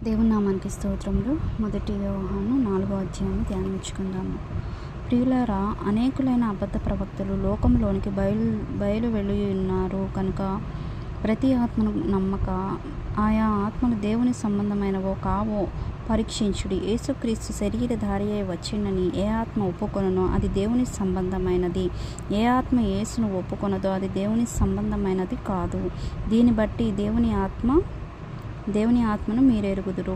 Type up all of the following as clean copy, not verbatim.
దేవుని నామానికి స్తోత్రములు. మొదటి యోహాను 4వ అధ్యాయం ధ్యానించుకుందాము. ప్రియులారా, అనేకులైన అబద్ధ ప్రవక్తలు లోకంలోనికి బయలు వెళ్ళి ఉన్నారు కనుక ప్రతి ఆత్మను నమ్మక ఆయా ఆత్మలు దేవుని సంబంధమైనవో కావో పరీక్షించుడి. యేసుక్రీస్తు శరీరధారి అయి వచ్చిండని ఏ ఆత్మ ఒప్పుకొనునో అది దేవుని సంబంధమైనది, ఏ ఆత్మ యేసును ఒప్పుకొనదో అది దేవుని సంబంధమైనది కాదు. దీన్ని బట్టి దేవుని ఆత్మను మీరెరుగుదురు.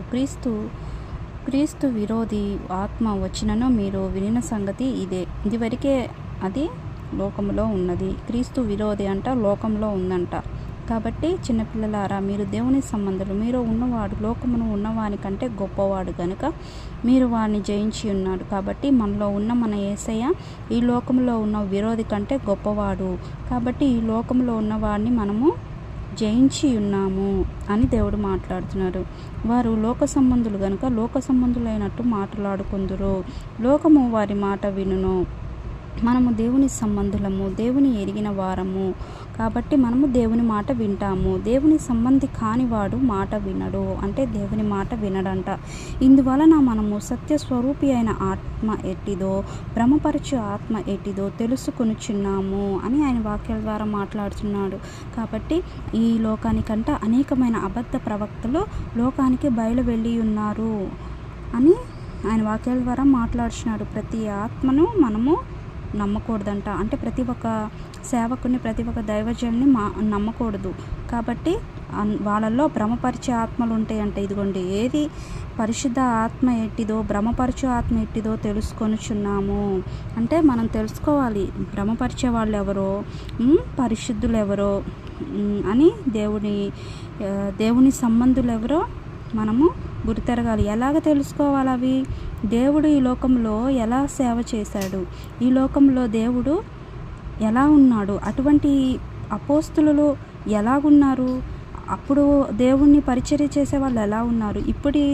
క్రీస్తు విరోధి ఆత్మ వచ్చినను మీరు వినిన సంగతి ఇదే. ఇదివరకే అది లోకములో ఉన్నది. క్రీస్తు విరోధి అంట లోకంలో ఉందంట. కాబట్టి చిన్నపిల్లలారా, మీరు దేవుని సంబంధులు. మీరు ఉన్నవాడు లోకమును ఉన్నవాని కంటే గొప్పవాడు గనుక మీరు వాడిని జయించి ఉన్నాడు. కాబట్టి మనలో ఉన్న మన యేసయ్య ఈ లోకంలో ఉన్న విరోధి కంటే గొప్పవాడు. కాబట్టి ఈ లోకంలో ఉన్నవాడిని మనము జయించి ఉన్నాము అని దేవుడు మాట్లాడుతున్నారు. వారు లోక సంబంధులు గనుక లోక సంబంధులైనట్టు మాట్లాడుకుందురు. లోకము వారి మాట వినును. మనము దేవుని సంబంధులము, దేవుని ఎరిగిన వారము. కాబట్టి మనము దేవుని మాట వింటాము. దేవుని సంబంధి కానివాడు మాట వినడు, అంటే దేవుని మాట వినడంట. ఇందువలన మనము సత్యస్వరూపి అయిన ఆత్మ ఎట్టిదో, భ్రమపరచు ఆత్మ ఎట్టిదో తెలుసుకొనుచున్నాము అని ఆయన వాక్యాల ద్వారా మాట్లాడుతున్నాడు. కాబట్టి ఈ లోకానికంట అనేకమైన అబద్ధ ప్రవక్తలు లోకానికి బయలు వెళ్ళి ఉన్నారు అని ఆయన వాక్యాల ద్వారా మాట్లాడుతున్నాడు. ప్రతి ఆత్మను మనము నమ్మకూడదంట. అంటే ప్రతి ఒక్క సేవకుని, ప్రతి ఒక్క దైవజనుని నమ్మకూడదు. కాబట్టి వాళ్ళల్లో భ్రమపరిచే ఆత్మలు ఉంటాయంట. ఇదిగోండి, ఏది పరిశుద్ధ ఆత్మ ఎట్టిదో, భ్రమపరచు ఆత్మ ఎట్టిదో తెలుసుకొనుచున్నాము. అంటే మనం తెలుసుకోవాలి భ్రమపరిచే వాళ్ళు ఎవరో, పరిశుద్ధులు ఎవరో అని, దేవుని సంబంధులు ఎవరో మనము గుర్తెరగాలి. ఎలాగ తెలుసుకోవాలి అవి? దేవుడు ఈ లోకంలో ఎలా సేవ చేశాడు, ఈ లోకంలో దేవుడు ఎలా ఉన్నాడు, అటువంటి అపోస్తులు ఎలాగున్నారు, అప్పుడు దేవుణ్ణి పరిచర్య చేసే వాళ్ళు ఎలా ఉన్నారు, ఇప్పుడు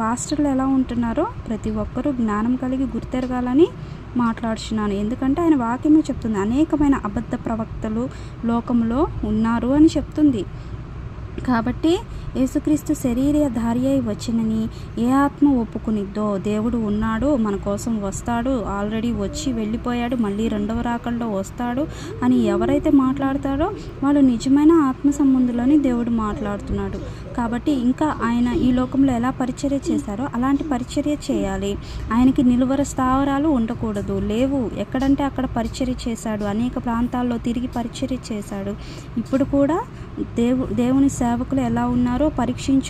పాస్టర్లు ఎలా ఉంటున్నారో ప్రతి ఒక్కరూ జ్ఞానం కలిగి గుర్తెరగాలని మాట్లాడుచున్నాను. ఎందుకంటే ఆయన వాక్యమే చెప్తుంది, అనేకమైన అబద్ధ ప్రవక్తలు లోకంలో ఉన్నారు అని చెప్తుంది. కాబట్టి యేసుక్రీస్తు శరీరధారి అయి వచ్చినని ఏ ఆత్మ ఒప్పుకునిద్దో, దేవుడు ఉన్నాడు, మన కోసం వస్తాడు, ఆల్రెడీ వచ్చి వెళ్ళిపోయాడు, మళ్ళీ రెండవ రాకడలో వస్తాడు అని ఎవరైతే మాట్లాడతారో వాళ్ళు నిజమైన ఆత్మ సంబంధులని దేవుడు మాట్లాడుతున్నాడు. కాబట్టి ఇంకా ఆయన ఈ లోకంలో ఎలా పరిచర్య చేశారో అలాంటి పరిచర్య చేయాలి. ఆయనకి నిలువర స్థావరాలు ఉండకూడదు, లేవు. ఎక్కడంటే అక్కడ పరిచర్య చేశాడు, అనేక ప్రాంతాల్లో తిరిగి పరిచర్య చేశాడు. ఇప్పుడు కూడా దేవుని సేవకులు ఎలా ఉన్నారో పరీక్షించుకొని